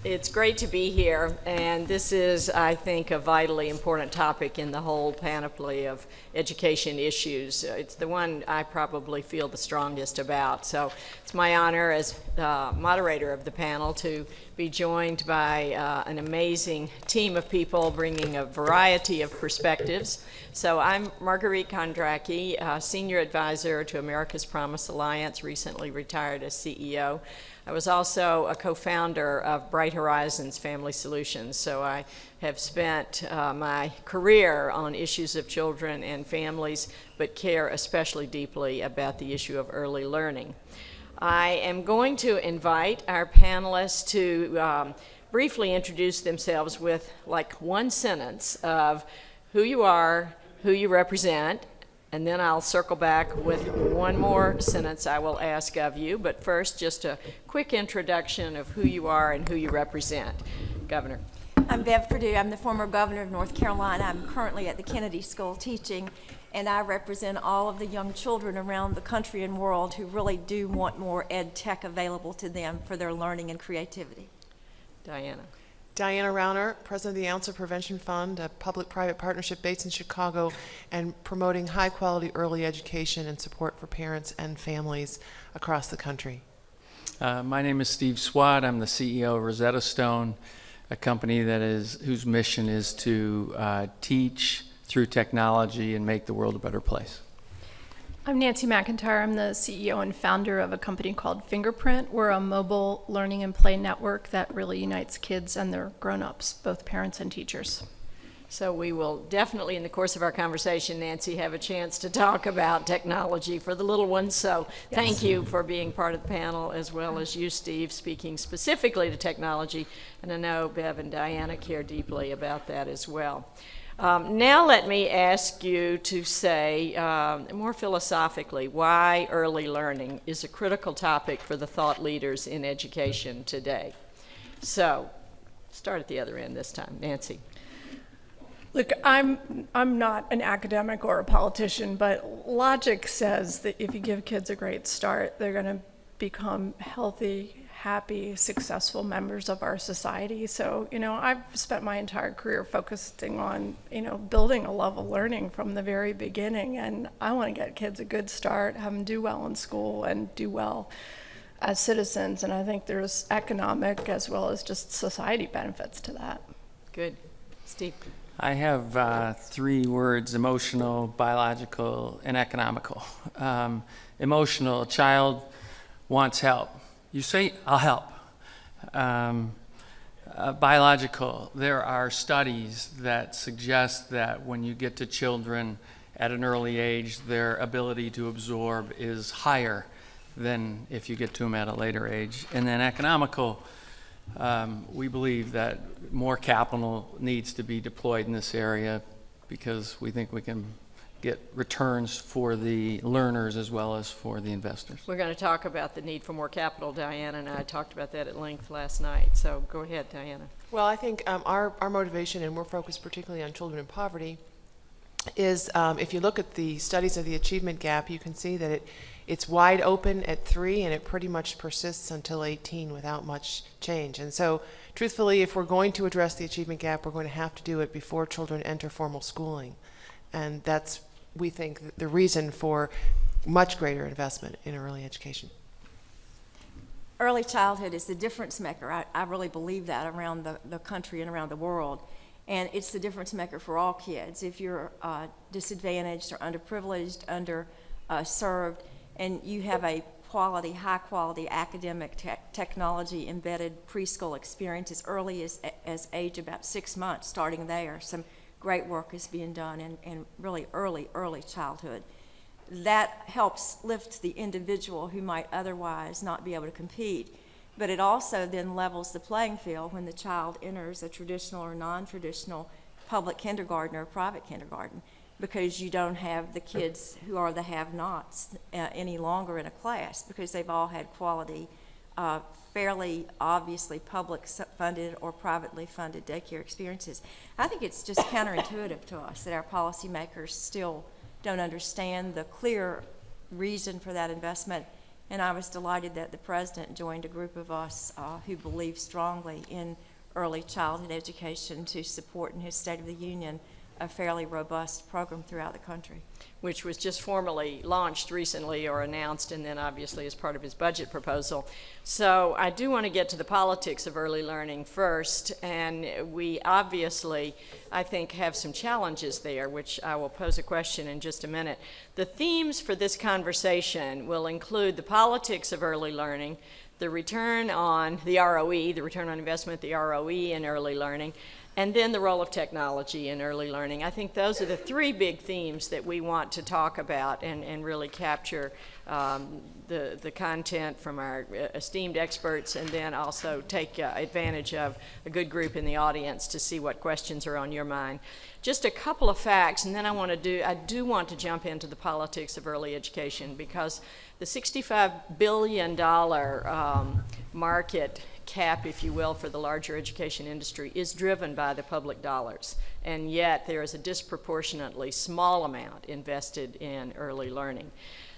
It's great to be here, and this is, I think, a vitally important topic in the whole panoply of education issues. It's the one I probably feel the strongest about. So it's my honor as moderator of the panel to be joined by an amazing team of people bringing a variety of perspectives. So I'm Marguerite Kondracki, Senior Advisor to America's Promise Alliance, recently retired as CEO. I was also a co-founder of Bright Horizons Family Solutions, so I have spent my career on issues of children and families, but care especially deeply about the issue of early learning. I am going to invite our panelists to briefly introduce themselves with like one sentence of who you are, who you represent, and then I'll circle back with one more sentence I will ask of you. But first, just a quick introduction of who you are and who you represent. Governor. I'm Bev Perdue. I'm the former governor of North Carolina. I'm currently at the Kennedy School teaching, and I represent all of the young children around the country and world who really do want more ed tech available to them for their learning and creativity. Diana. Diana Rauner, President of the Ounce Prevention Fund, a public-private partnership based in Chicago and promoting high-quality early education and support for parents and families across the country. My name is Steve Swad. I'm the CEO of Rosetta Stone, a company whose mission is to teach through technology and make the world a better place. I'm Nancy McIntyre. I'm the CEO and founder of a company called Fingerprint. We're a mobile learning and play network that really unites kids and their grown-ups, both parents and teachers. So we will definitely, in the course of our conversation, Nancy, have a chance to talk about technology for the little ones. So Thank you for being part of the panel, as well as you, Steve, speaking specifically to technology. And I know Bev and Diana care deeply about that as well. Now let me ask you to say, more philosophically, why early learning is a critical topic for the thought leaders in education today. So, start at the other end this time. Nancy. Look, I'm not an academic or a politician, but logic says that if you give kids a great start, they're going to become healthy, happy, successful members of our society. So, I've spent my entire career focusing on, building a love of learning from the very beginning. And I want to get kids a good start, have them do well in school and do well as citizens. And I think there's economic as well as just society benefits to that. Good. Steve. I have 3 words: emotional, biological, and economical. Emotional, a child wants help. You say, I'll help. Biological, there are studies that suggest that when you get to children at an early age, their ability to absorb is higher than if you get to them at a later age. And then economical, we believe that more capital needs to be deployed in this area because we think we can get returns for the learners as well as for the investors. We're going to talk about the need for more capital. Diana and I talked about that at length last night. So go ahead, Diana. Well, I think our motivation, and we're focused particularly on children in poverty, is if you look at the studies of the achievement gap, you can see that it's wide open at 3 and it pretty much persists until 18 without much change. And so, truthfully, if we're going to address the achievement gap, we're going to have to do it before children enter formal schooling. And that's, we think, the reason for much greater investment in early education. Early childhood is the difference maker. I really believe that around the country and around the world. And it's the difference maker for all kids. If you're disadvantaged or underprivileged, underserved, and you have a high quality academic technology embedded preschool experience as early as age about 6 months, starting there. Some great work is being done in really early childhood. That helps lift the individual who might otherwise not be able to compete. But it also then levels the playing field when the child enters a traditional or non-traditional public kindergarten or private kindergarten, because you don't have the kids who are the have-nots any longer in a class, because they've all had quality, fairly obviously public-funded or privately funded daycare experiences. I think it's just counterintuitive to us that our policymakers still don't understand the clear reason for that investment And I was delighted that the president joined a group of us who believe strongly in early childhood education to support in his State of the Union a fairly robust program throughout the country. Which was just formally launched recently or announced, and then obviously as part of his budget proposal. So I do want to get to the politics of early learning first, and we obviously, I think, have some challenges there, which I will pose a question in just a minute. The themes for this conversation will include the politics of early learning, the return on the ROE, the return on investment, the ROE in early learning, and then the role of technology in early learning. I think those are the three big themes that we want to talk about and really capture the content from our esteemed experts, and then also take advantage of a good group in the audience to see what questions are on your mind. Just a couple of facts, and then I do want to jump into the politics of early education, because the $65 billion market cap, if you will, for the larger education industry is driven by the public dollars, and yet there is a disproportionately small amount invested in early learning.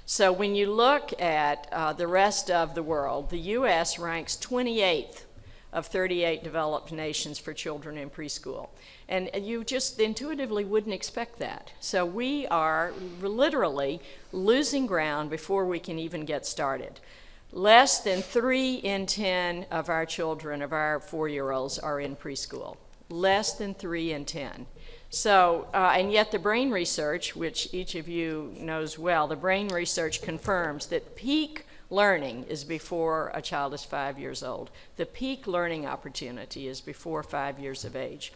So when you look at the rest of the world, the U.S. ranks 28th of 38 developed nations for children in preschool. And you just intuitively wouldn't expect that. So we are literally losing ground before we can even get started. Less than 3 in 10 of our children, of our 4-year-olds, are in preschool. Less than 3 in 10. So, and yet the brain research, which each of you knows well, the brain research confirms that peak learning is before a child is 5 years old. The peak learning opportunity is before 5 years of age.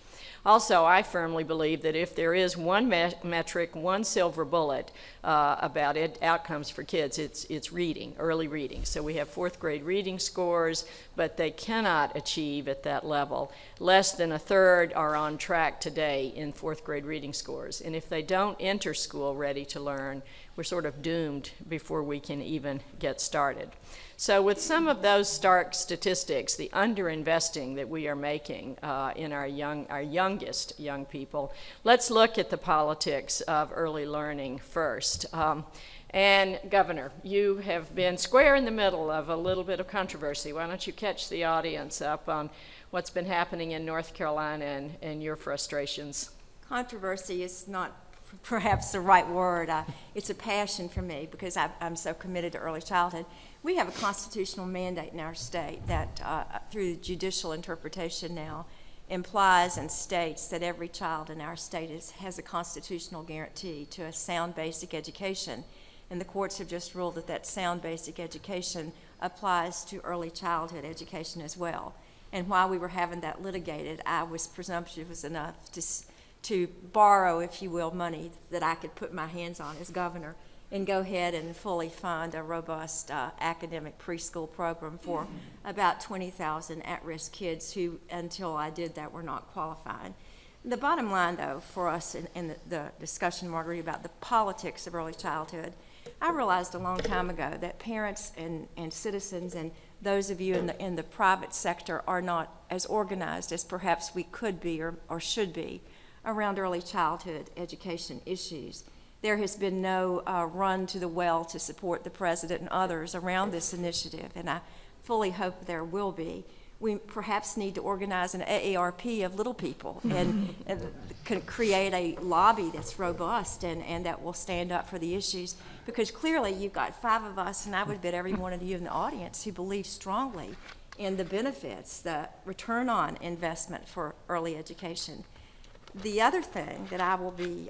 Also, I firmly believe that if there is one metric, one silver bullet about outcomes for kids, it's reading, early reading. So we have 4th grade reading scores, but they cannot achieve at that level. Less than a third are on track today in 4th grade reading scores. And if they don't enter school ready to learn, we're sort of doomed before we can even get started. So with some of those stark statistics, the underinvesting that we are making in our youngest young people, let's look at the politics of early learning first. And Governor, you have been square in the middle of a little bit of controversy. Why don't you catch the audience up on what's been happening in North Carolina and your frustrations? Controversy is not perhaps the right word. It's a passion for me because I'm so committed to early childhood. We have a constitutional mandate in our state that, through judicial interpretation now, implies and states that every child in our state has a constitutional guarantee to a sound basic education. And the courts have just ruled that sound basic education applies to early childhood education as well. And while we were having that litigated, I was presumptuous enough to borrow, if you will, money that I could put my hands on as governor and go ahead and fully fund a robust academic preschool program for about 20,000 at-risk kids who, until I did that, were not qualified. The bottom line, though, for us in the discussion, Marguerite, about the politics of early childhood, I realized a long time ago that parents and citizens and those of you in the private sector are not as organized as perhaps we could be or should be around early childhood education issues. There has been no run to the well to support the president and others around this initiative, and I fully hope there will be. We perhaps need to organize an AARP of little people and can create a lobby that's robust and that will stand up for the issues, because clearly you've got 5 of us, and I would bet every one of you in the audience who believe strongly in the benefits, the return on investment for early education. The other thing that I will be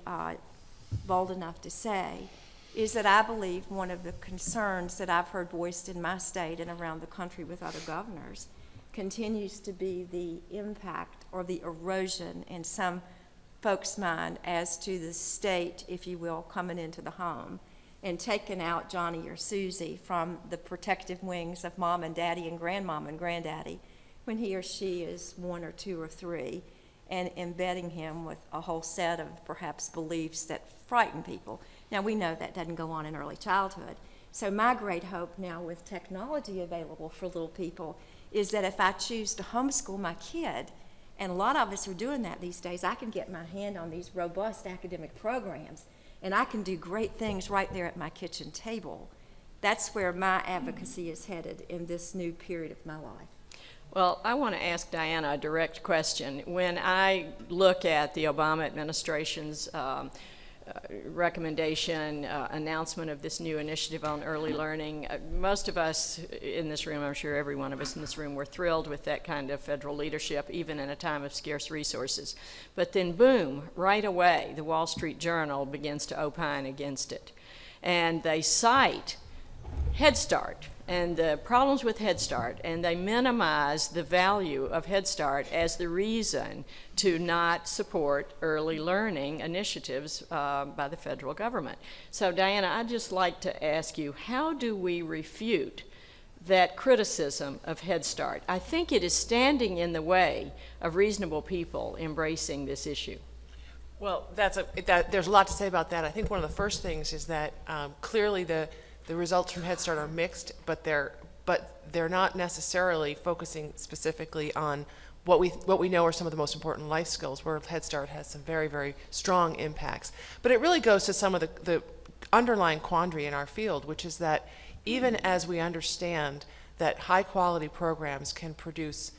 bold enough to say is that I believe one of the concerns that I've heard voiced in my state and around the country with other governors continues to be the impact or the erosion in some folks' mind as to the state, if you will, coming into the home and taking out Johnny or Susie from the protective wings of mom and daddy and grandmom and granddaddy when he or she is 1 or 2 or 3, and embedding him with a whole set of perhaps beliefs that frighten people. Now, we know that doesn't go on in early childhood. So my great hope now with technology available for little people is that if I choose to homeschool my kid, and a lot of us are doing that these days, I can get my hand on these robust academic programs, and I can do great things right there at my kitchen table. that's where my advocacy is headed in this new period of my life. Well, I want to ask Diana a direct question. When I look at the Obama administration's recommendation, announcement of this new initiative on early learning, most of us in this room, I'm sure every one of us in this room, were thrilled with that kind of federal leadership, even in a time of scarce resources. But then, boom, right away, the Wall Street Journal begins to opine against it. And they cite Head Start and the problems with Head Start, and they minimize the value of Head Start as the reason to not support early learning initiatives by the federal government. So, Diana, I'd just like to ask you, how do we refute that criticism of Head Start? I think it is standing in the way of reasonable people embracing this issue. Well, there's a lot to say about that. I think one of the first things is that clearly the results from Head Start are mixed, but they're not necessarily focusing specifically on what we know are some of the most important life skills, where Head Start has some very, very strong impacts. But it really goes to some of the underlying quandary in our field, which is that even as we understand that high quality programs can produce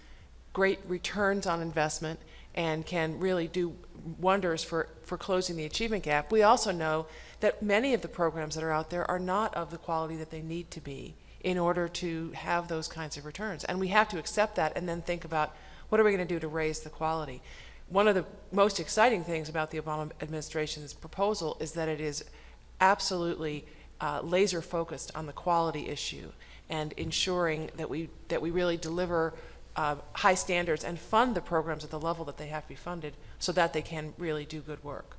great returns on investment and can really do wonders for closing the achievement gap, we also know that many of the programs that are out there are not of the quality that they need to be in order to have those kinds of returns. And we have to accept that and then think about what are we going to do to raise the quality. One of the most exciting things about the Obama administration's proposal is that it is absolutely laser focused on the quality issue and ensuring that we really deliver high standards and fund the programs at the level that they have to be funded so that they can really do good work.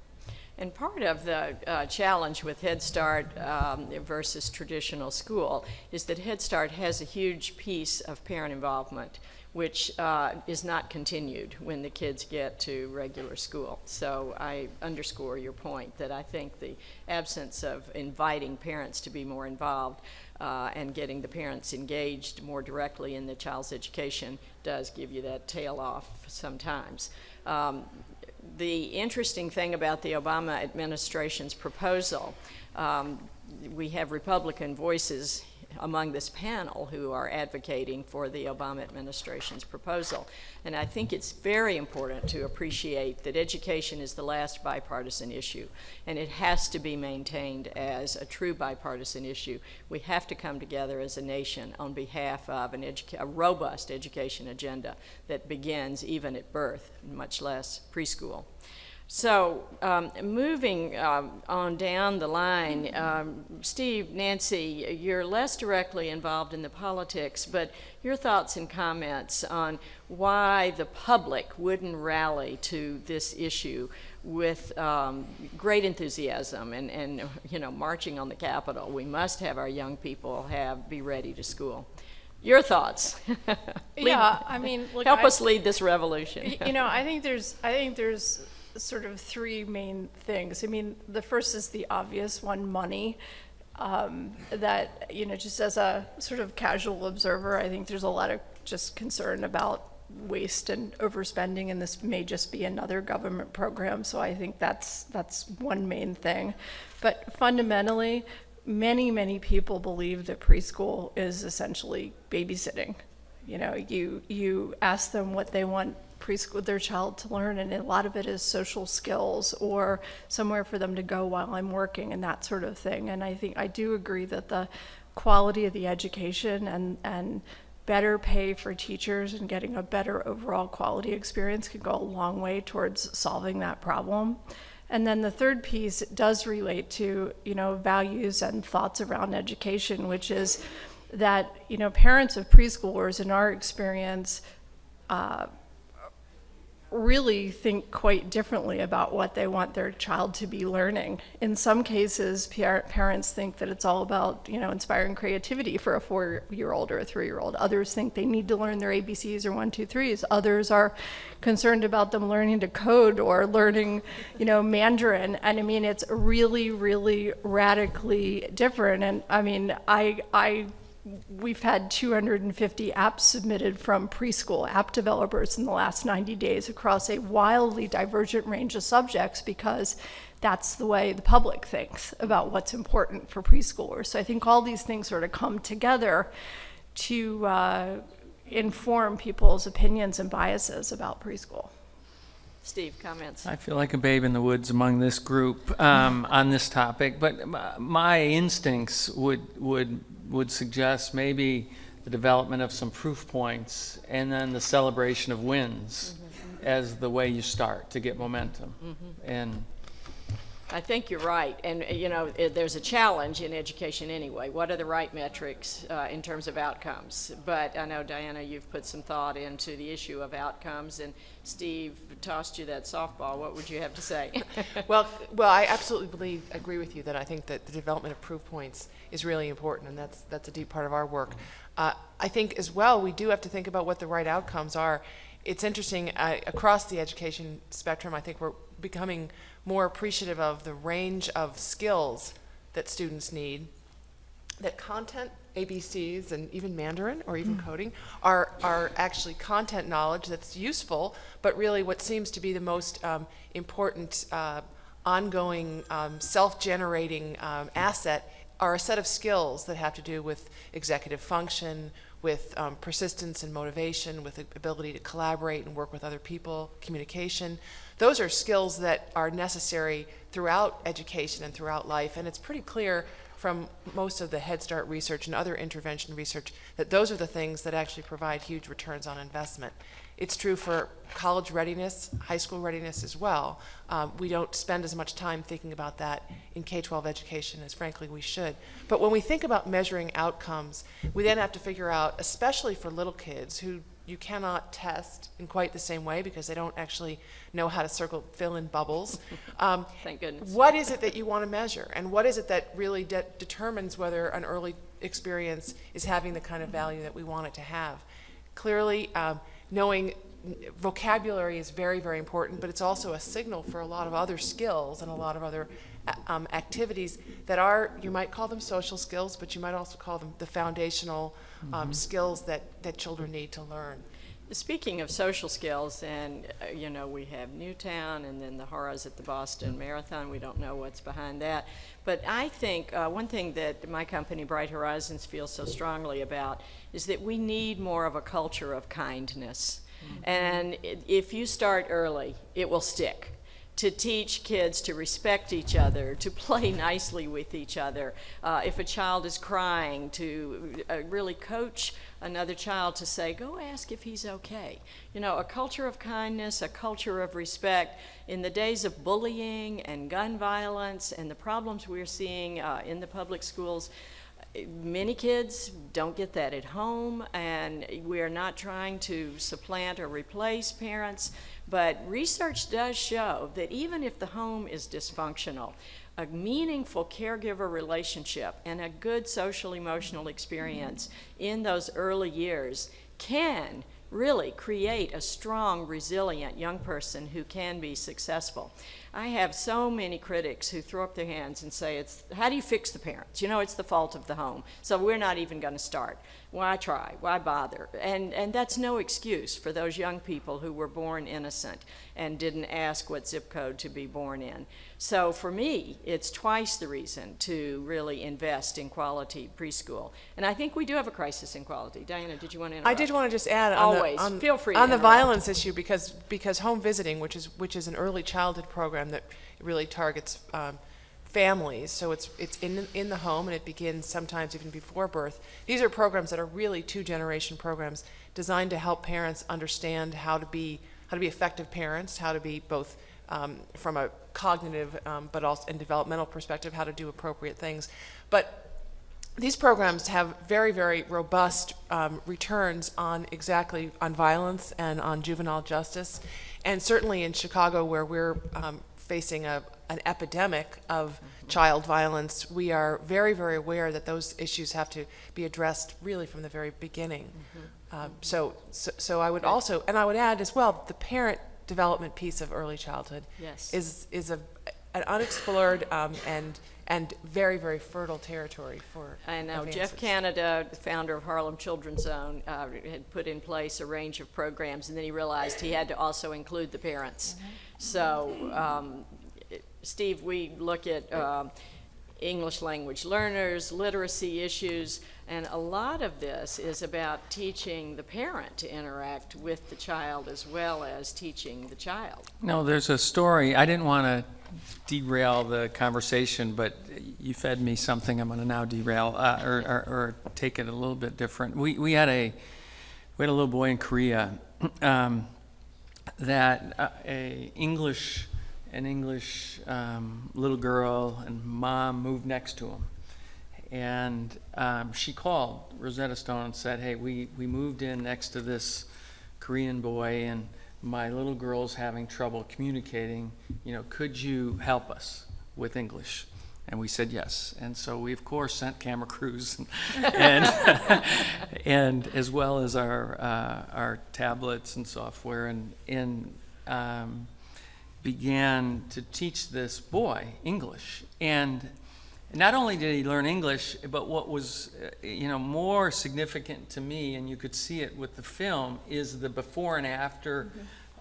And part of the challenge with Head Start versus traditional school is that Head Start has a huge piece of parent involvement, which is not continued when the kids get to regular school. So I underscore your point that I think the absence of inviting parents to be more involved and getting the parents engaged more directly in the child's education does give you that tail off sometimes. The interesting thing about the Obama administration's proposal, we have Republican voices among this panel who are advocating for the Obama administration's proposal. And I think it's very important to appreciate that education is the last bipartisan issue, and it has to be maintained as a true bipartisan issue. We have to come together as a nation on behalf of a robust education agenda that begins even at birth, much less preschool. So moving on down the line, Steve, Nancy, you're less directly involved in the politics, but your thoughts and comments on why the public wouldn't rally to this issue with great enthusiasm and you know, marching on the Capitol. We must have our young people be ready to school. Your thoughts? Yeah, I mean, look, help us lead this revolution. You know, I think there's sort of three main things. I mean, the first is the obvious one, money. That, you know, just as a sort of casual observer, I think there's a lot of just concern about waste and overspending, and this may just be another government program. So I think that's one main thing. But fundamentally, many people believe that preschool is essentially babysitting. You know, you ask them what they want preschool their child to learn, and a lot of it is social skills or somewhere for them to go while I'm working and that sort of thing. And I do agree that the quality of the education and better pay for teachers and getting a better overall quality experience could go a long way towards solving that problem. And then the third piece does relate to, you know, values and thoughts around education, which is that, you know, parents of preschoolers, in our experience, really think quite differently about what they want their child to be learning. In some cases, parents think that it's all about, you know, inspiring creativity for a 4-year-old or a 3-year-old. Others think they need to learn their ABCs or 1, 2, 3s. Others are concerned about them learning to code or learning, you know, Mandarin. And I mean, it's really radically different. And I mean, I we've had 250 apps submitted from preschool app developers in the last 90 days across a wildly divergent range of subjects, because that's the way the public thinks about what's important for preschoolers. So I think all these things sort of come together to inform people's opinions and biases about preschool. Steve, comments? I feel like a babe in the woods among this group on this topic, but my instincts would suggest maybe the development of some proof points and then the celebration of wins as the way you start to get momentum. And I think you're right, and there's a challenge in education anyway. What are the right metrics in terms of outcomes? But I know, Diana, you've put some thought into the issue of outcomes, and Steve tossed you that softball. What would you have to say? Well, I absolutely agree with you that I think that the development of proof points is really important, and that's a deep part of our work. I think as well we do have to think about what the right outcomes are. It's interesting, across the education spectrum, I think we're becoming more appreciative of the range of skills that students need, that content, ABCs, and even Mandarin or even coding are actually content knowledge that's useful, but really what seems to be the most important ongoing self-generating asset are a set of skills that have to do with executive function, with persistence and motivation, with the ability to collaborate and work with other people, communication. Those are skills that are necessary throughout education and throughout life, and it's pretty clear from most of the Head Start research and other intervention research that those are the things that actually provide huge returns on investment. It's true for college readiness, high school readiness as well. We don't spend as much time thinking about that in K-12 education as frankly we should. But when we think about measuring outcomes, we then have to figure out, especially for little kids who you cannot test in quite the same way because they don't actually know how to fill in bubbles. Thank goodness. What is it that you want to measure? And what is it that really determines whether an early experience is having the kind of value that we want it to have? Clearly, knowing vocabulary is very, very important, but it's also a signal for a lot of other skills and a lot of other activities that are, you might call them social skills, but you might also call them the foundational skills that children need to learn. Speaking of social skills, and we have Newtown and then the horrors at the Boston Marathon. We don't know what's behind that. But I think one thing that my company, Bright Horizons, feels so strongly about is that we need more of a culture of kindness. And if you start early, it will stick. To teach kids to respect each other, to play nicely with each other. If a child is crying, to really coach another child to say, go ask if he's okay. A culture of kindness, a culture of respect. In the days of bullying and gun violence and the problems we're seeing in the public schools, many kids don't get that at home, and we're not trying to supplant or replace parents, but research does show that even if the home is dysfunctional, a meaningful caregiver relationship and a good social emotional experience in those early years can really create a strong, resilient young person who can be successful. I have so many critics who throw up their hands and say, how do you fix the parents? It's the fault of the home, so we're not even going to start. Why try? Why bother? And that's no excuse for those young people who were born innocent and didn't ask what zip code to be born in. So for me, it's twice the reason to really invest in quality preschool. And I think we do have a crisis in quality. Diana, did you want to interrupt? I did want to just add Always. Feel free to on the interrupt. violence issue, because home visiting, which is an early childhood program that really targets families, so it's in the home and it begins sometimes even before birth. These are programs that are really two-generation programs designed to help parents understand how to be effective parents, how to be both from a cognitive but also in developmental perspective, how to do appropriate things. But these programs have very, very robust returns on violence and on juvenile justice. And certainly in Chicago, where we're facing an epidemic of child violence, we are very, very aware that those issues have to be addressed really from the very beginning. So I would also, and I would add as well, the parent development piece of early childhood Yes. is an an unexplored and very, very fertile territory for I know. advances. Jeff Canada, the founder of Harlem Children's Zone, had put in place a range of programs, and then he realized he had to also include the parents. So, Steve, we look at English language learners, literacy issues, and a lot of this is about teaching the parent to interact with the child as well as teaching the child. No, there's a story. I didn't want to derail the conversation, but you fed me something I'm going to now derail or take it a little bit different. We had a little boy in Korea that an English little girl and mom moved next to him, and she called Rosetta Stone and said, "Hey, we moved in next to this Korean boy, and my little girl's having trouble communicating. Could you help us with English?" And we said yes. And so we, of course, sent camera crews and as well as our tablets and software and began to teach this boy English. And not only did he learn English, but what was more significant to me, and you could see it with the film, is the before and after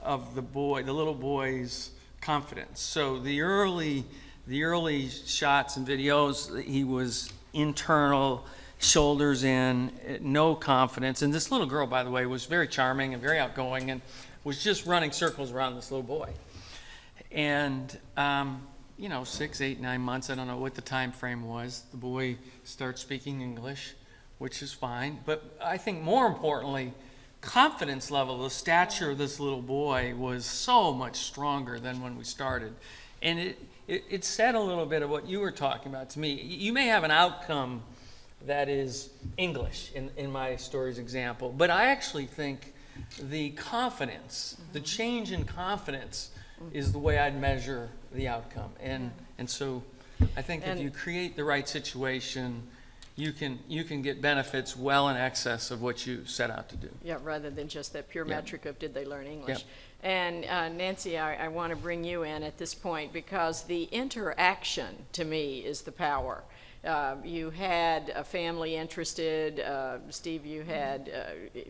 of the little boy's confidence. So the early shots and videos, he was internal, shoulders in, no confidence. And this little girl, by the way, was very charming and very outgoing and was just running circles around this little boy. And 6, 8, 9 months, I don't know what the time frame was, the boy starts speaking English, which is fine. But I think more importantly, confidence level, the stature of this little boy was so much stronger than when we started. And it said a little bit of what you were talking about to me. You may have an outcome that is English in my story's example, but I actually think the confidence, the change in confidence is the way I'd measure the outcome. And so I think if you create the right situation, you can get benefits well in excess of what you set out to do. Yeah, rather than just that pure Yeah. metric of did they learn English. Yep. And Nancy, I want to bring you in at this point because the interaction to me is the power. You had a family interested. Steve, you had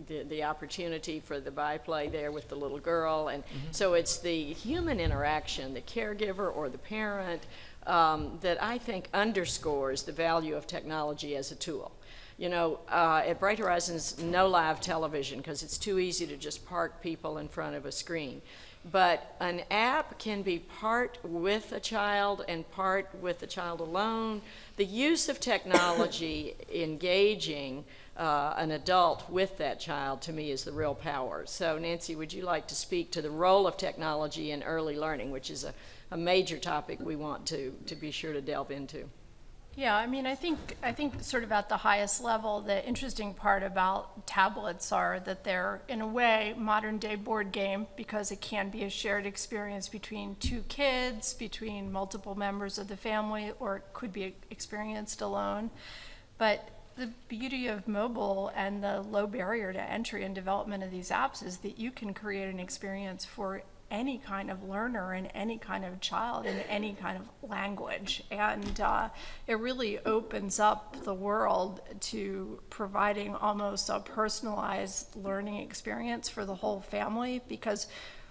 the opportunity for the byplay there with the little girl. And so it's the human interaction, the caregiver or the parent, that I think underscores the value of technology as a tool. At Bright Horizons, no live television because it's too easy to just park people in front of a screen. But an app can be part with a child and part with the child alone. The use of technology engaging an adult with that child, to me, is the real power. So, Nancy, would you like to speak to the role of technology in early learning, which is a major topic we want to be sure to delve into? Yeah, I think sort of at the highest level, the interesting part about tablets are that they're, in a way, modern day board game because it can be a shared experience between two kids, between multiple members of the family, or it could be experienced alone. But the beauty of mobile and the low barrier to entry and development of these apps is that you can create an experience for any kind of learner and any kind of child in any kind of language. And it really opens up the world to providing almost a personalized learning experience for the whole family, because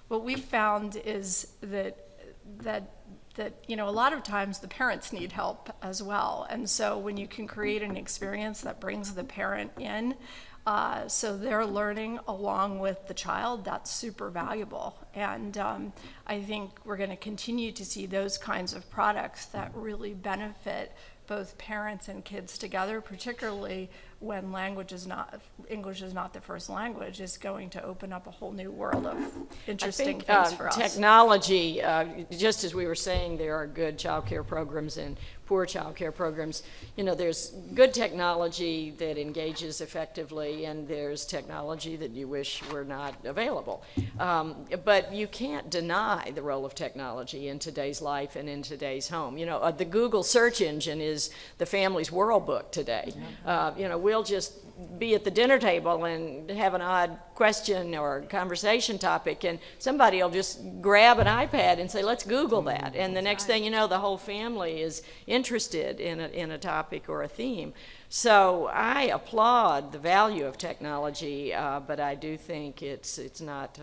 what we've found is that a lot of times the parents need help as well. And so when you can create an experience that brings the parent in, so they're learning along with the child, that's super valuable. And I think we're going to continue to see those kinds of products that really benefit both parents and kids together, particularly when English is not the first language, is going to open up a whole new world of interesting things for us. Technology, just as we were saying, there are good child care programs and poor child care programs. There's good technology that engages effectively, and there's technology that you wish were not available. But you can't deny the role of technology in today's life and in today's home. The Google search engine is the family's world book today. we'll just be at the dinner table and have an odd question or conversation topic, and somebody will just grab an iPad and say, let's Google that. And the next thing you know, the whole family is interested in a topic or a theme. So I applaud the value of technology, but I do think it's not,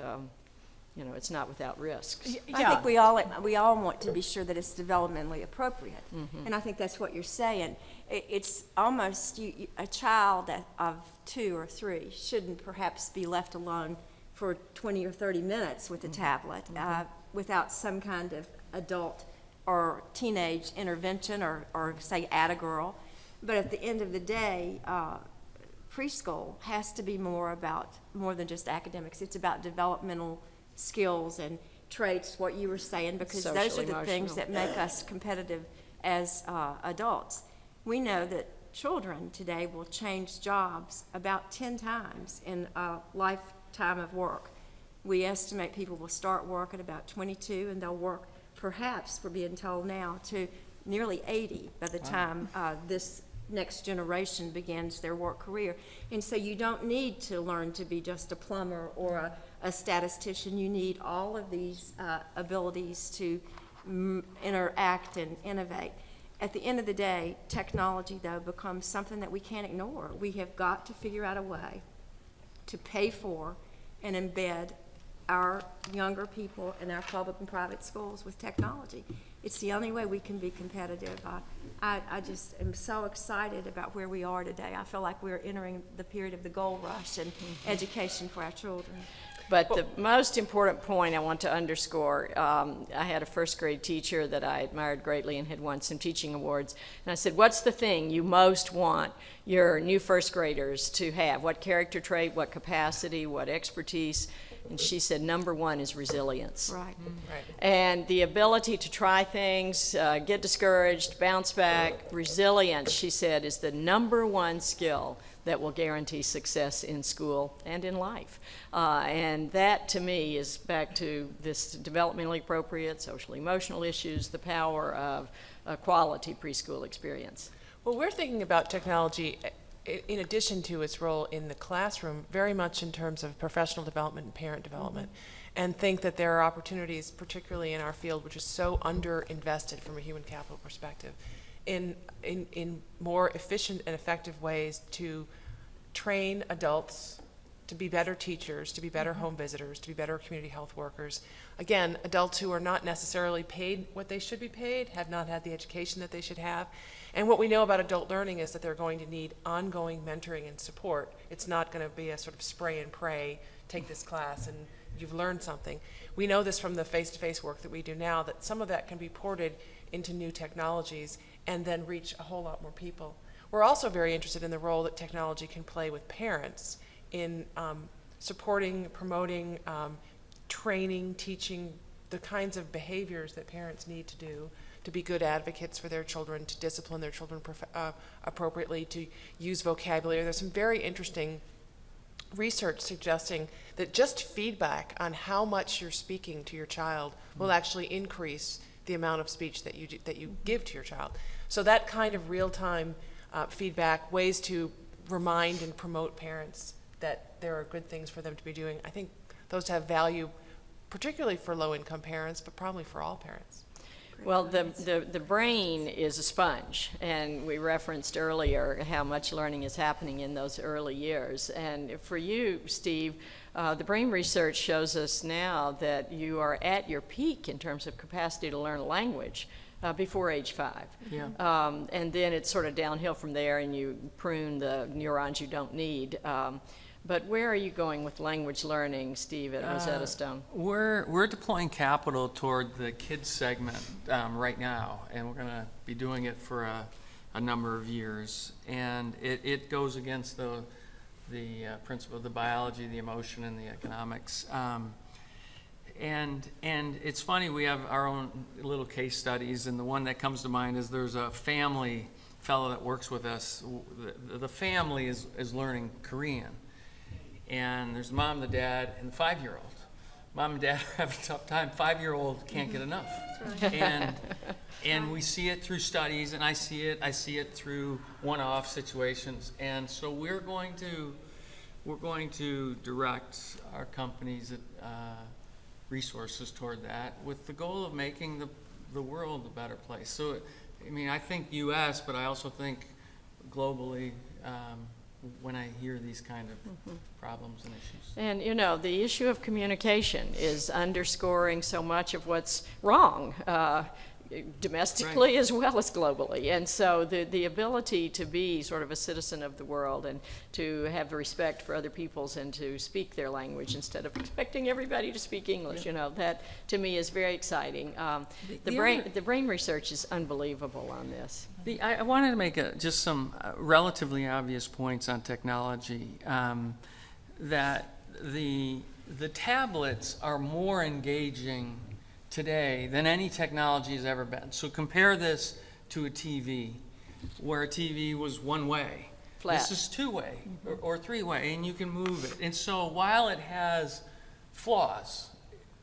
it's not without risks. I think we all want to be sure that it's developmentally appropriate, and I think that's what you're saying. It's almost a child of 2 or 3 shouldn't perhaps be left alone for 20 or 30 minutes with a tablet without some kind of adult or teenage intervention or say add a girl. But at the end of the day, preschool has to be more than just academics. It's about developmental skills and traits, what you were saying, because those are Social, the things emotional. that make us competitive as adults. We know that children today will change jobs about 10 times in a lifetime of work. We estimate people will start work at about 22, and they'll work, perhaps, we're being told now, to nearly 80 by the time this next generation begins their work career. And so you don't need to learn to be just a plumber or a statistician. You need all of these abilities to interact and innovate. At the end of the day, technology, though, becomes something that we can't ignore. We have got to figure out a way to pay for and embed our younger people in our public and private schools with technology. It's the only way we can be competitive. I just am so excited about where we are today. I feel like we're entering the period of the gold rush in education for our children. But the most important point I want to underscore, I had a first grade teacher that I admired greatly and had won some teaching awards. And I said, what's the thing you most want your new first graders to have? What character trait, what capacity, what expertise? And she said, number 1 is resilience. Right. Right. And the ability to try things, get discouraged, bounce back, resilience, she said, is the number 1 skill that will guarantee success in school and in life. And that, to me, is back to this developmentally appropriate, social emotional issues, the power of a quality preschool experience. Well, we're thinking about technology in addition to its role in the classroom, very much in terms of professional development and parent development, and think that there are opportunities, particularly in our field, which is so underinvested from a human capital perspective, in more efficient and effective ways to train adults to be better teachers, to be better home visitors, to be better community health workers. Again, adults who are not necessarily paid what they should be paid, have not had the education that they should have. And what we know about adult learning is that they're going to need ongoing mentoring and support. It's not going to be a sort of spray and pray, take this class and you've learned something. We know this from the face-to-face work that we do now, that some of that can be ported into new technologies and then reach a whole lot more people. We're also very interested in the role that technology can play with parents in supporting, promoting, training, teaching the kinds of behaviors that parents need to do to be good advocates for their children, to discipline their children appropriately, to use vocabulary. There's some very interesting research suggesting that just feedback on how much you're speaking to your child will actually increase the amount of speech that you give to your child. So that kind of real-time feedback, ways to remind and promote parents that there are good things for them to be doing, I think those have value, particularly for low-income parents, but probably for all parents. Well, the brain is a sponge, and we referenced earlier how much learning is happening in those early years. And for you, Steve, the brain research shows us now that you are at your peak in terms of capacity to learn a language before age 5. Yeah. And then it's sort of downhill from there, and you prune the neurons you don't need. But where are you going with language learning, Steve, at Rosetta Stone? We're deploying capital toward the kids segment right now, and we're going to be doing it for a number of years. And it goes against the principle of the biology, the emotion, and the economics. And it's funny, we have our own little case studies, and the one that comes to mind is there's a family fellow that works with us. The family is learning Korean. And there's the mom, the dad, and the 5-year-old. mom and dad are having a tough time. 5-year-old can't get enough. And we see it through studies, and I see it through one-off situations. And so we're going to direct our companies' resources toward that, with the goal of making the world a better place. So, I mean, I think U.S., but I also think globally, when I hear these kind of problems and issues. And, you know, the issue of communication is underscoring so much of what's wrong, domestically as well as globally. And so the ability to be sort of a citizen of the world and to have respect for other peoples and to speak their language instead of expecting everybody to speak English, you know, that to me is very exciting. The brain research is unbelievable on this. I wanted to make just some relatively obvious points on technology, that the tablets are more engaging today than any technology has ever been. So compare this to a TV, where a TV was one way. Flat. This is two-way or three-way, and you can move it. And so while it has flaws,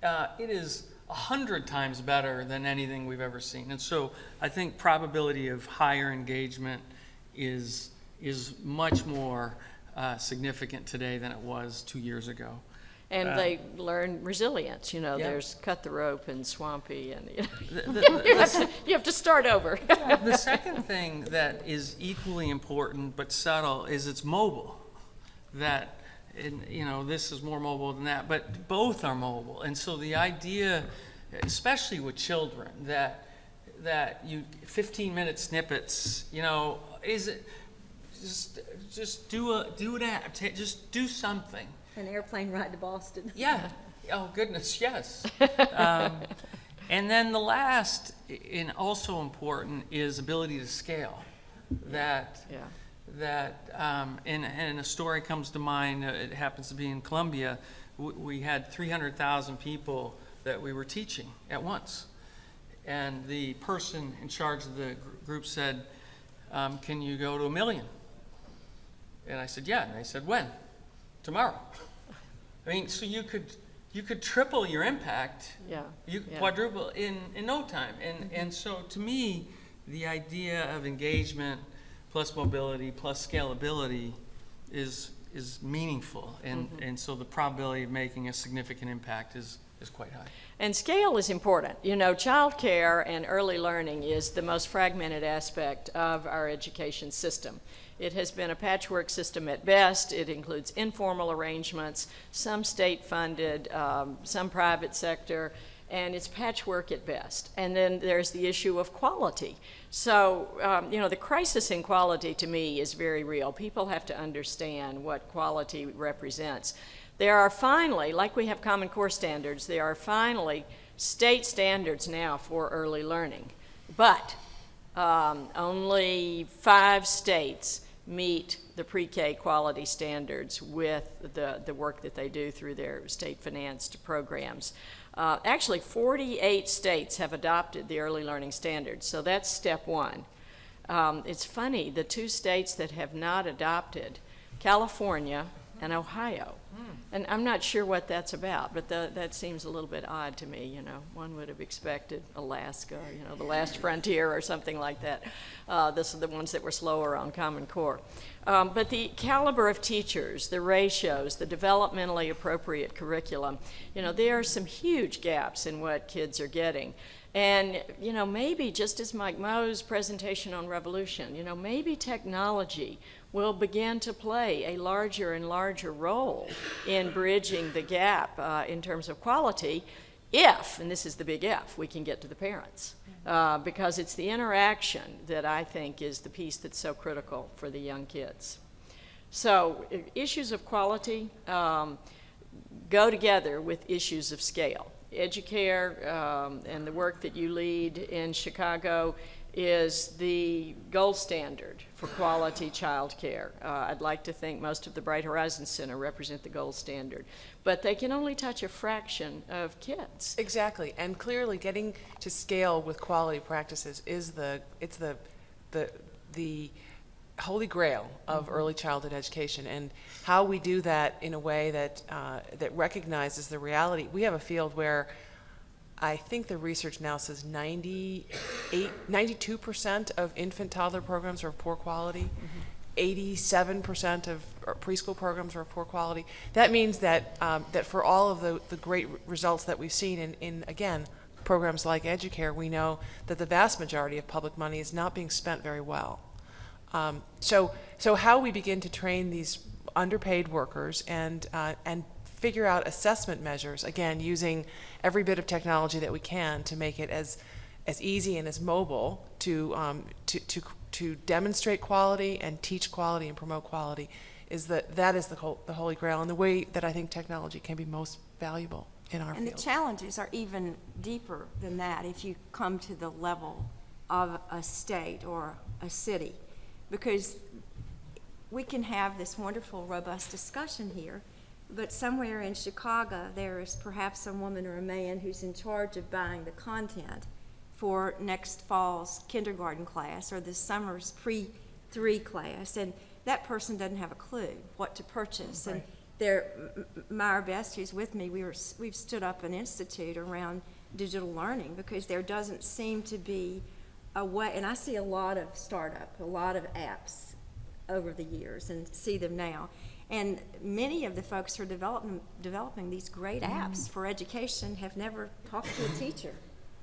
it is 100 times better than anything we've ever seen. And so I think probability of higher engagement is much more significant today than it was 2 years ago. And they learn resilience, you know, Yeah. there's cut the rope and swampy and, you know, The you have to start over. the second thing that is equally important but subtle is it's mobile. That, you know, this is more mobile than that, but both are mobile. And so the idea, especially with children, that you 15-minute snippets, you know, is it just do an app, just do something. An airplane ride to Boston. Yeah. Oh, goodness, yes. And then the last, and also important, is ability to scale. That, and a story comes to mind, it happens to be in Colombia. We had 300,000 people that we were teaching at once. And the person in charge of the group said, can you go to 1 million? And I said, yeah. And they said, when? Tomorrow. I mean, so you could triple your impact. Yeah. You quadruple in no time. And so to me, the idea of engagement plus mobility plus scalability is meaningful. And so the probability of making a significant impact is quite high. And scale is important. You know, childcare and early learning is the most fragmented aspect of our education system. It has been a patchwork system at best. It includes informal arrangements, some state-funded, some private sector, and it's patchwork at best. And then there's the issue of quality. So, you know, the crisis in quality to me is very real. People have to understand what quality represents. There are finally, like we have Common Core standards, there are finally state standards now for early learning. But only 5 states meet the pre-K quality standards with the work that they do through their state-financed programs. Actually, 48 states have adopted the early learning standards, so that's step one. It's funny, the 2 states that have not adopted, California and Ohio. And I'm not sure what that's about, but that seems a little bit odd to me, you know. One would have expected Alaska, you know, the last frontier or something like that. Those are the ones that were slower on Common Core. But the caliber of teachers, the ratios, the developmentally appropriate curriculum, you know, there are some huge gaps in what kids are getting. And, you know, maybe just as Mike Moe's presentation on revolution, you know, maybe technology will begin to play a larger and larger role in bridging the gap in terms of quality if, and this is the big if, we can get to the parents. Because it's the interaction that I think is the piece that's so critical for the young kids. So issues of quality go together with issues of scale. Educare and the work that you lead in Chicago is the gold standard for quality child care. I'd like to think most of the Bright Horizons Center represent the gold standard, but they can only touch a fraction of kids. Exactly, and clearly getting to scale with quality practices is the holy grail of early childhood education, and how we do that in a way that that recognizes the reality. We have a field where I think the research now says 92% of infant toddler programs are of poor quality. 87% of preschool programs are of poor quality. That means that that for all of the great results that we've seen in again, programs like EduCare, we know that the vast majority of public money is not being spent very well. So how we begin to train these underpaid workers and figure out assessment measures, again, using every bit of technology that we can to make it as easy and as mobile to demonstrate quality and teach quality and promote quality, that is the holy grail, and the way that I think technology can be most valuable in our And the field. challenges are even deeper than that if you come to the level of a state or a city, because we can have this wonderful, robust discussion here, but somewhere in Chicago, there is perhaps a woman or a man who's in charge of buying the content for next fall's kindergarten class or this summer's pre-3 class, and that person doesn't have a clue what to purchase. Right. And Myra Best, who's with me, we've stood up an institute around digital learning because there doesn't seem to be a way, and I see a lot of startup, a lot of apps over the years and see them now. And many of the folks who are developing these great apps for education have never talked to a teacher.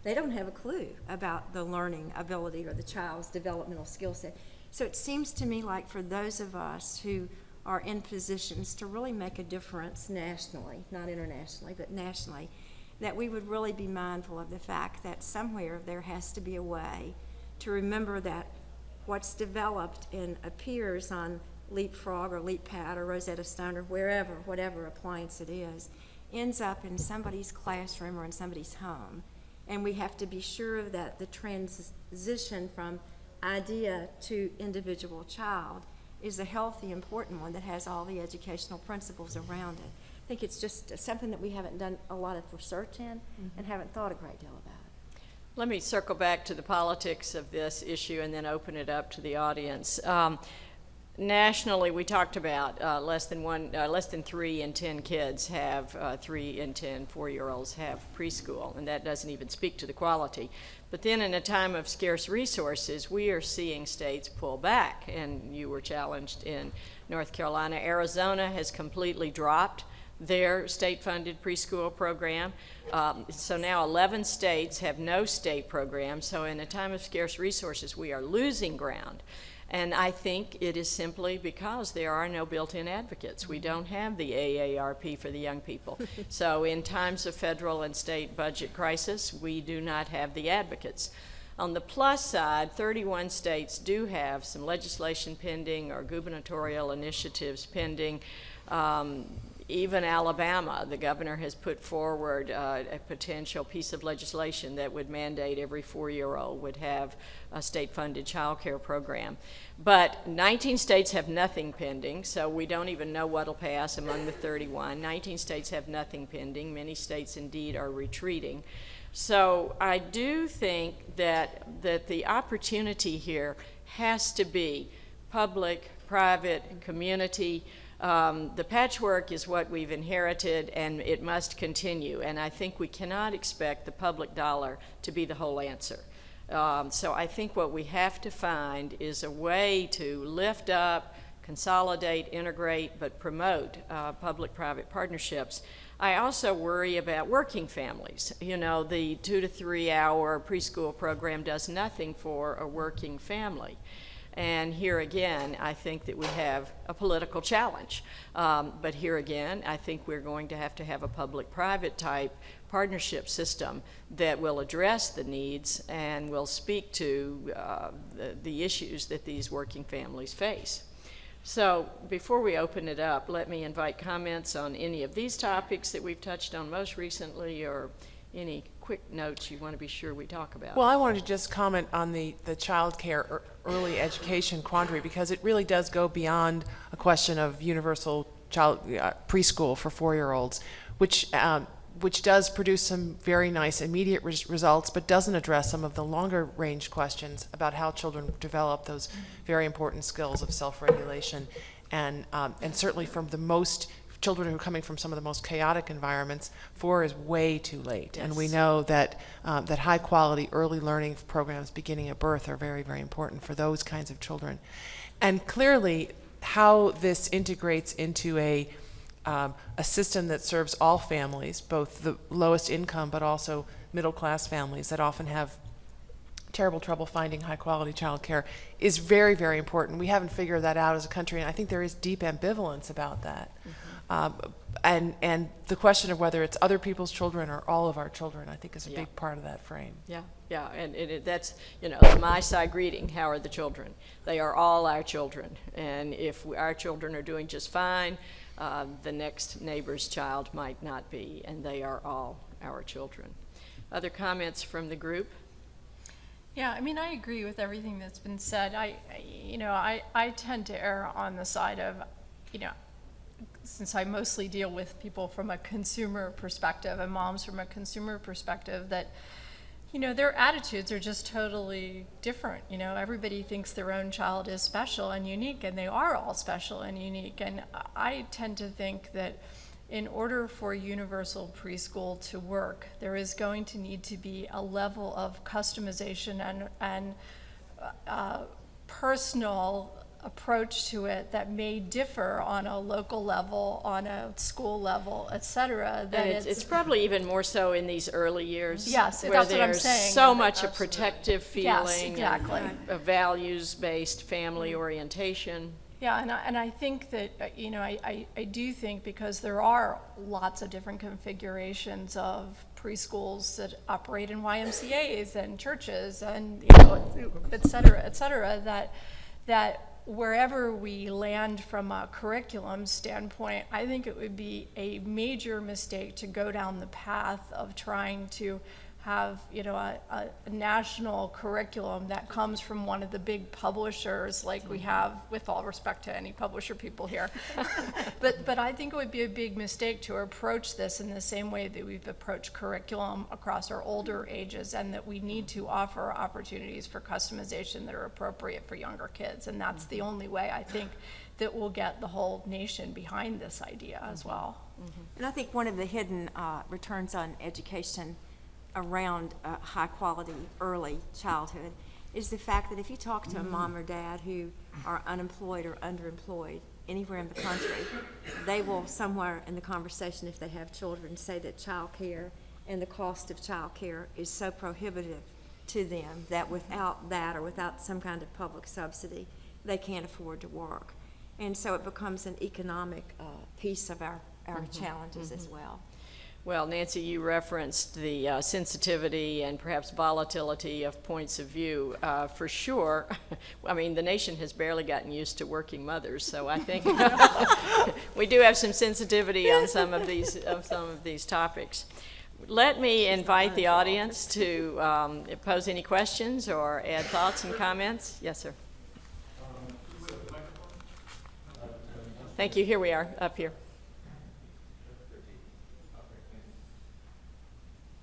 They don't have a clue about the learning ability or the child's developmental skill set. So it seems to me like for those of us who are in positions to really make a difference nationally, not internationally, but nationally, that we would really be mindful of the fact that somewhere there has to be a way to remember that what's developed and appears on Leapfrog or LeapPad or Rosetta Stone or wherever, whatever appliance it is, ends up in somebody's classroom or in somebody's home. And we have to be sure that the transition from idea to individual child is a healthy, important one that has all the educational principles around it. I think it's just something that we haven't done a lot of research in and haven't thought a great deal about. Let me circle back to the politics of this issue and then open it up to the audience. Nationally, we talked about less than 3 in 10 kids have 3 in 10 4-year-olds have preschool, and that doesn't even speak to the quality. But then, in a time of scarce resources, we are seeing states pull back, and you were challenged in North Carolina. Arizona has completely dropped their state-funded preschool program. So now 11 states have no state program. So in a time of scarce resources, we are losing ground. And I think it is simply because there are no built-in advocates. We don't have the AARP for the young people. So in times of federal and state budget crisis, we do not have the advocates. On the plus side, 31 states do have some legislation pending or gubernatorial initiatives pending. Even Alabama, the governor has put forward a potential piece of legislation that would mandate every 4-year-old would have a state-funded child care program. But 19 states have nothing pending, so we don't even know what'll pass among the 31. 19 states have nothing pending. Many states indeed are retreating. So I do think that the opportunity here has to be public, private, community. The patchwork is what we've inherited, and it must continue. And I think we cannot expect the public dollar to be the whole answer. So I think what we have to find is a way to lift up, consolidate, integrate, but promote public-private partnerships. I also worry about working families. You know, the 2 to 3 hour preschool program does nothing for a working family. And here again, I think that we have a political challenge. But here again, I think we're going to have a public-private type partnership system that will address the needs and will speak to the issues that these working families face. So before we open it up, let me invite comments on any of these topics that we've touched on most recently, or any quick notes you want to be sure we talk about. Well, I wanted to just comment on the child care early education quandary, because it really does go beyond a question of universal child preschool for 4-year-olds, which which does produce some very nice immediate results, but doesn't address some of the longer range questions about how children develop those very important skills of self-regulation. And certainly from the most children who are coming from some of the most chaotic environments, 4 is way too late. And we know that that high quality early learning programs beginning at birth are very, very important for those kinds of children. And clearly how this integrates into a system that serves all families, both the lowest income but also middle class families that often have terrible trouble finding high quality childcare, is very, very important. We haven't figured that out as a country, and I think there is deep ambivalence about that. And the question of whether it's other people's children or all of our children, I think, is a big part of that frame. Yeah, and that's, the my side greeting, how are the children? They are all our children, and if our children are doing just fine, the next neighbor's child might not be, and they are all our children. Other comments from the group? Yeah, I mean, I agree with everything that's been said. I tend to err on the side of, since I mostly deal with people from a consumer perspective and moms from a consumer perspective, that, their attitudes are just totally different. Everybody thinks their own child is special and unique, and they are all special and unique. And I tend to think that in order for universal preschool to work, there is going to need to be a level of customization and personal approach to it that may differ on a local level, on a school level, et cetera. And it's probably even more so in these early years. Yes, where that's what I'm there's saying. so much a protective feeling. Yes, exactly. And a values-based family orientation. Yeah, and I think that, I do think, because there are lots of different configurations of preschools that operate in YMCAs and churches and, et cetera, that wherever we land from a curriculum standpoint, I think it would be a major mistake to go down the path of trying to have, a national curriculum that comes from one of the big publishers, like we have, with all respect to any publisher people here. But I think it would be a big mistake to approach this in the same way that we've approached curriculum across our older ages, and that we need to offer opportunities for customization that are appropriate for younger kids. And that's the only way, I think, that we'll get the whole nation behind this idea as well. And I think one of the hidden returns on education around high quality early childhood is the fact that if you talk to a mom or dad who are unemployed or underemployed anywhere in the country, they will somewhere in the conversation, if they have children, say that child care and the cost of child care is so prohibitive to them that without that, or without some kind of public subsidy, they can't afford to work. And so it becomes an economic piece of our challenges as well. Well, Nancy, you referenced the sensitivity and perhaps volatility of points of view. For sure, I mean, the nation has barely gotten used to working mothers, so I think we do have some sensitivity on some of these topics. Let me invite the audience to pose any questions or add thoughts and comments. Yes, sir. Thank you. Here we are, up here.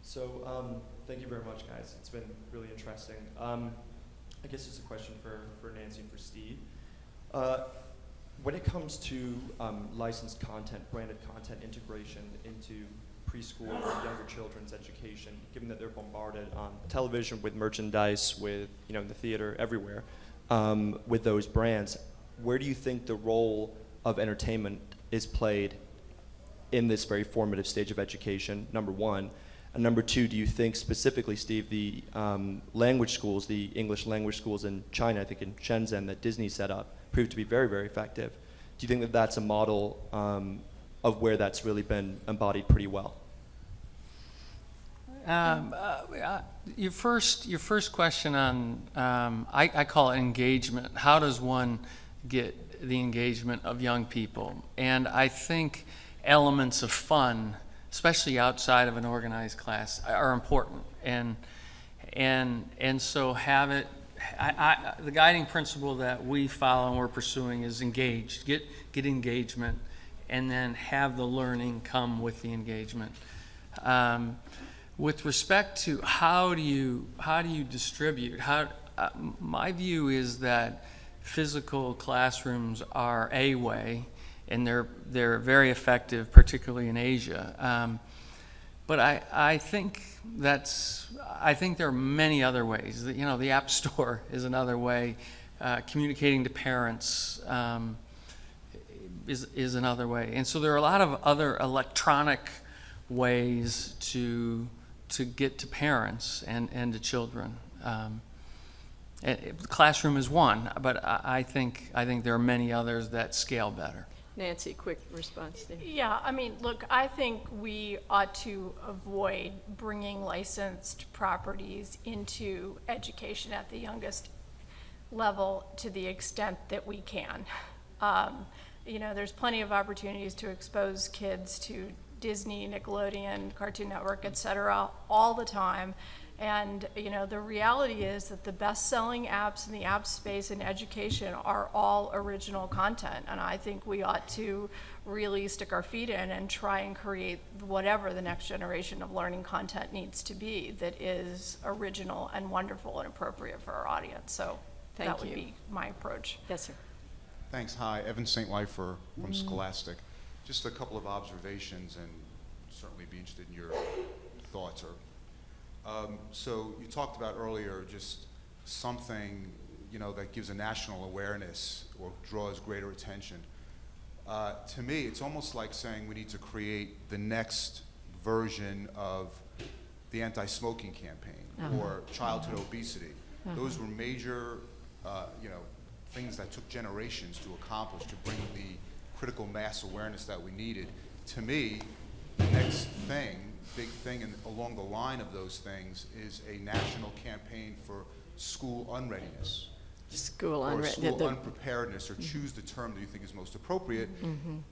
So, thank you very much, guys. It's been really interesting. I guess it's a question for Nancy and for Steve. When it comes to licensed content, branded content integration into preschool or younger children's education, given that they're bombarded on television with merchandise, with in the theater, everywhere, with those brands, where do you think the role of entertainment is played in this very formative stage of education, number one? And number two, do you think specifically, Steve, the language schools, the English language schools in China, I think in Shenzhen, that Disney set up, proved to be very, very effective? Do you think that that's a model of where that's really been embodied pretty well? Your first question on, I call it engagement. How does one get the engagement of young people? And I think elements of fun, especially outside of an organized class, are important. And so have it, the guiding principle that we follow and we're pursuing is engaged. Get engagement, and then have the learning come with the engagement. With respect to how do you distribute, my view is that physical classrooms are a way, and they're very effective, particularly in Asia. But I think there are many other ways. The App Store is another way. Communicating to parents is another way. And so there are a lot of other electronic ways to get to parents and to children. The classroom is one, but I think there are many others that scale better. Nancy, quick response there. Yeah, I mean, look, I think we ought to avoid bringing licensed properties into education at the youngest level to the extent that we can. There's plenty of opportunities to expose kids to Disney, Nickelodeon, Cartoon Network, et cetera, all the time. And, the reality is that the best-selling apps in the app space in education are all original content. And I think we ought to really stick our feet in and try and create whatever the next generation of learning content needs to be that is original and wonderful and appropriate for our audience. So that would be my approach. Yes, sir. Thanks. Hi, Evan St. Lifer from Scholastic. Just a couple of observations, and certainly be interested in your thoughts. So you talked about earlier just something that gives a national awareness or draws greater attention. To me, it's almost like saying we need to create the next version of the anti-smoking campaign or childhood obesity. Those were major, things that took generations to accomplish to bring the critical mass awareness that we needed. To me, the next big thing along the line of those things is a national campaign for school unreadiness. School Or school unpreparedness, or choose the term that you think is most appropriate.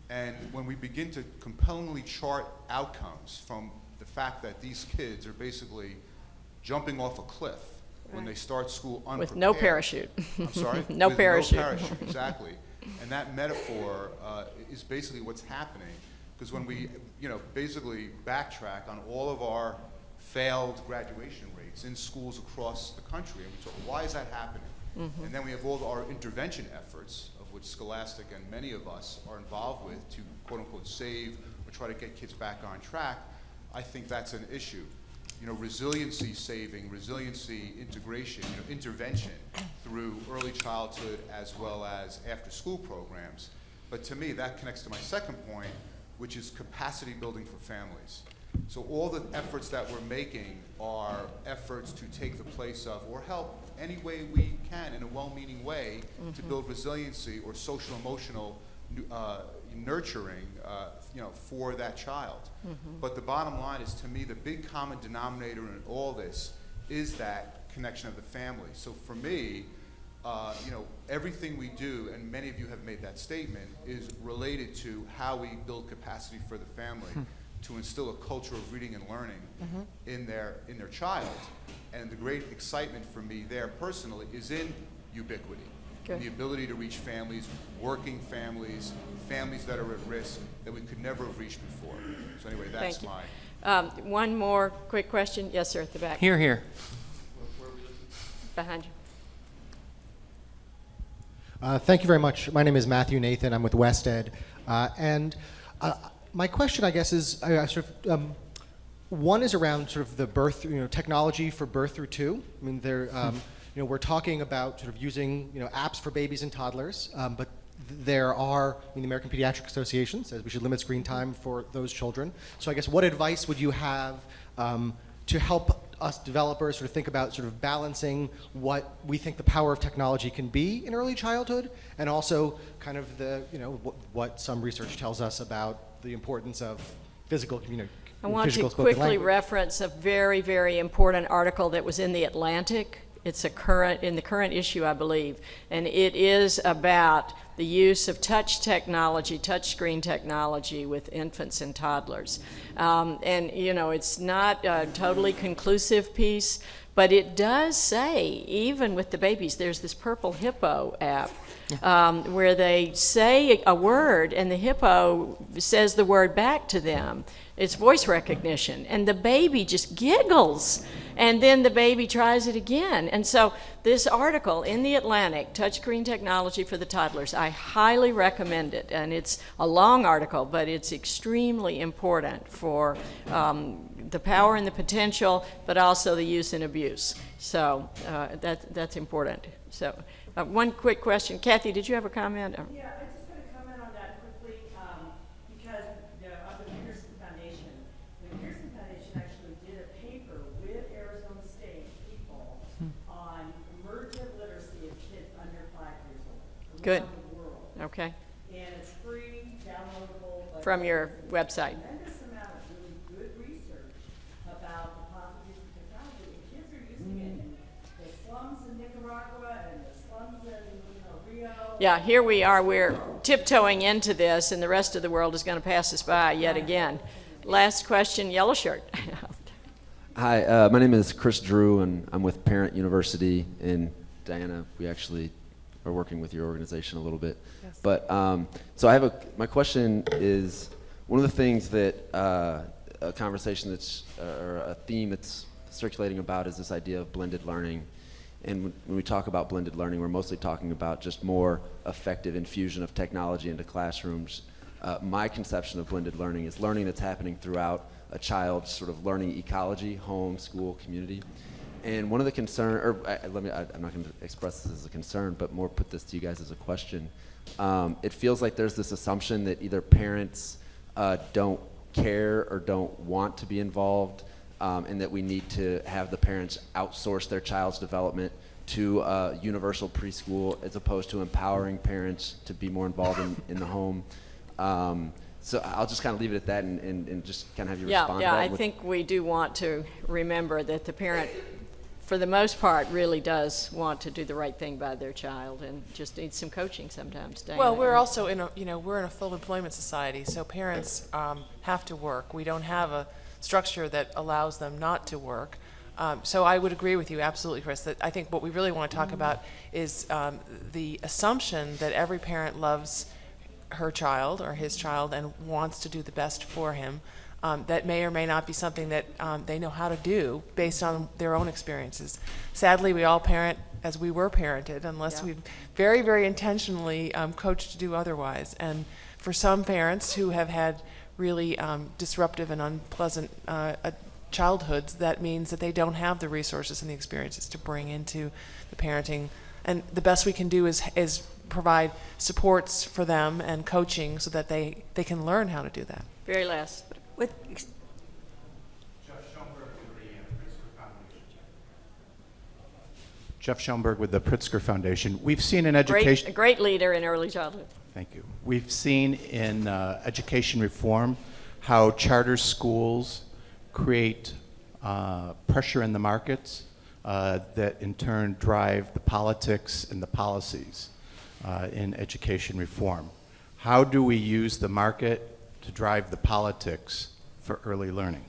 And when we begin to compellingly chart outcomes from the fact that these kids are basically jumping off a cliff when they start school unprepared. With no parachute. I'm sorry? No With parachute. No parachute, exactly. And that metaphor is basically what's happening. Because when we, basically backtrack on all of our failed graduation rates in schools across the country, and we talk, why is that happening? And then we have all of our intervention efforts, of which Scholastic and many of us are involved with, to quote unquote save or try to get kids back on track. I think that's an issue. Resiliency saving, resiliency integration, intervention through early childhood as well as after school programs. But to me, that connects to my second point, which is capacity building for families. So all the efforts that we're making are efforts to take the place of, or help any way we can in a well-meaning way to build resiliency or social emotional nurturing for that child. But the bottom line is, to me, the big common denominator in all this is that connection of the family. So for me, everything we do, and many of you have made that statement, is related to how we build capacity for the family to instill a culture of reading and learning in their child. And the great excitement for me there personally is in ubiquity. The ability to reach families, working families, families that are at risk that we could never have reached before. So anyway, that's Thank you. my... One more quick question. Yes, sir, at the back. Here. Behind you. Thank you very much. My name is Matthew Nathan. I'm with WestEd. My question, I guess, is one is around sort of the birth, technology for birth through two. I mean, we're talking about sort of using, apps for babies and toddlers, but there are, the American Pediatric Association says we should limit screen time for those children. So I guess what advice would you have to help us developers sort of think about sort of balancing what we think the power of technology can be in early childhood, and also kind of the, what some research tells us about the importance of physical communication. I want to quickly reference a very, very important article that was in The Atlantic. It's in the current issue, I believe, and it is about the use of touchscreen technology with infants and toddlers. It's not a totally conclusive piece, but it does say, even with the babies, there's this Purple Hippo app where they say a word and the hippo says the word back to them. It's voice recognition, and the baby just giggles, and then the baby tries it again. And so this article in The Atlantic, Touchscreen Technology for the Toddlers, I highly recommend it. And it's a long article, but it's extremely important for the power and the potential, but also the use and abuse. So that's important. So one quick question. Kathy, did you have a comment? Yeah, I just want to comment on that quickly, because of the Pearson Foundation. The Pearson Foundation actually did a paper with Arizona State people on emergent literacy of kids under 5 years old. Good. Around the world. Okay. And it's free, downloadable. But From your website. tremendous amount of really good research about the positive use of technology. And kids are using it in the slums in Nicaragua and the slums in Rio. Yeah, here we are. We're tiptoeing into this, and the rest of the world is going to pass us by yet again. Last question, yellow shirt. Hi, my name is Chris Drew, and I'm with Parent University in Diana. We actually are working with your organization a little bit. Yes. But so my question is, one of the things that a conversation that's or a theme that's circulating about is this idea of blended learning. And when we talk about blended learning, we're mostly talking about just more effective infusion of technology into classrooms. My conception of blended learning is learning that's happening throughout a child's sort of learning ecology, home, school, community. And one of the I'm not going to express this as a concern, but more put this to you guys as a question. It feels like there's this assumption that either parents don't care or don't want to be involved, and that we need to have the parents outsource their child's development to universal preschool as opposed to empowering parents to be more involved in the home. So I'll just kind of leave it at that and just kind of have you respond to that. I think we do want to remember that the parent, for the most part, really does want to do the right thing by their child and just needs some coaching sometimes. Diana. Well, we're also we're in a full employment society, so parents have to work. We don't have a structure that allows them not to work. So I would agree with you absolutely, Chris, that I think what we really want to talk about is the assumption that every parent loves her child or his child and wants to do the best for him. That may or may not be something that they know how to do based on their own experiences. Sadly, we all parent as we were parented, unless we've very, very intentionally coached to do otherwise. And for some parents who have had really disruptive and unpleasant childhoods, that means that they don't have the resources and the experiences to bring into the parenting. And the best we can do is provide supports for them and coaching so that they can learn how to do that. Very last. With, Jeff Schoenberg with the Pritzker Foundation. We've seen in education. A great leader in early childhood. Thank you. We've seen in education reform how charter schools create pressure in the markets that in turn drive the politics and the policies in education reform. How do we use the market to drive the politics for early learning?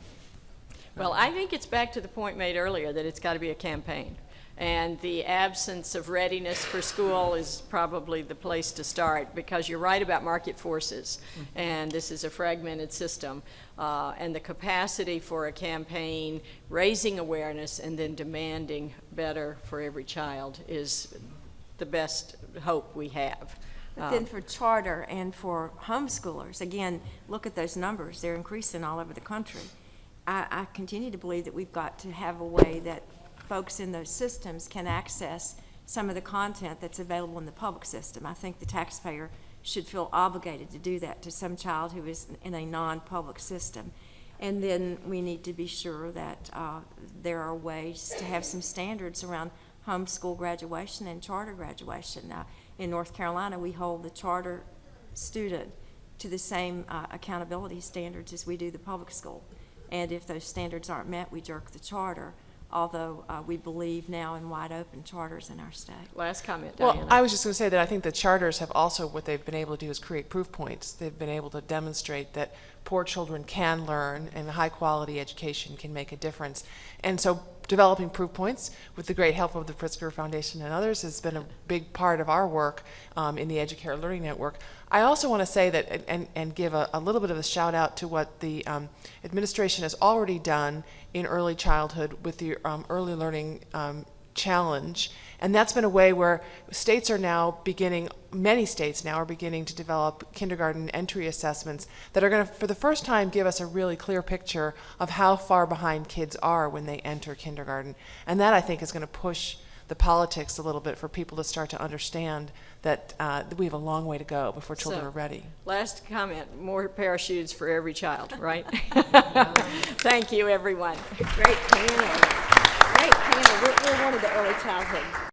Well, I think it's back to the point made earlier that it's got to be a campaign. And the absence of readiness for school is probably the place to start, because you're right about market forces. And this is a fragmented system. And the capacity for a campaign, raising awareness, and then demanding better for every child is the best hope we have. But then for charter and for homeschoolers, again, look at those numbers. They're increasing all over the country. I continue to believe that we've got to have a way that folks in those systems can access some of the content that's available in the public system. I think the taxpayer should feel obligated to do that to some child who is in a non-public system. And then we need to be sure that there are ways to have some standards around homeschool graduation and charter graduation. Now, in North Carolina, we hold the charter student to the same accountability standards as we do the public school. And if those standards aren't met, we jerk the charter, although we believe now in wide open charters in our state. Last comment, Well, Diana. I was just going to say that I think the charters have also, what they've been able to do is create proof points. They've been able to demonstrate that poor children can learn and high quality education can make a difference. And so developing proof points with the great help of the Pritzker Foundation and others has been a big part of our work in the Educare Learning Network. I also want to say that and give a little bit of a shout out to what the administration has already done in early childhood with the Early Learning Challenge. And that's been a way where states are now beginning, many states now are beginning to develop kindergarten entry assessments that are going to, for the first time, give us a really clear picture of how far behind kids are when they enter kindergarten. And that, I think, is going to push the politics a little bit for people to start to understand that we have a long way to go before children So, are ready. Last comment, more parachutes for every child, right? Thank you, everyone. Great panel. Great panel. We're one of the early childhood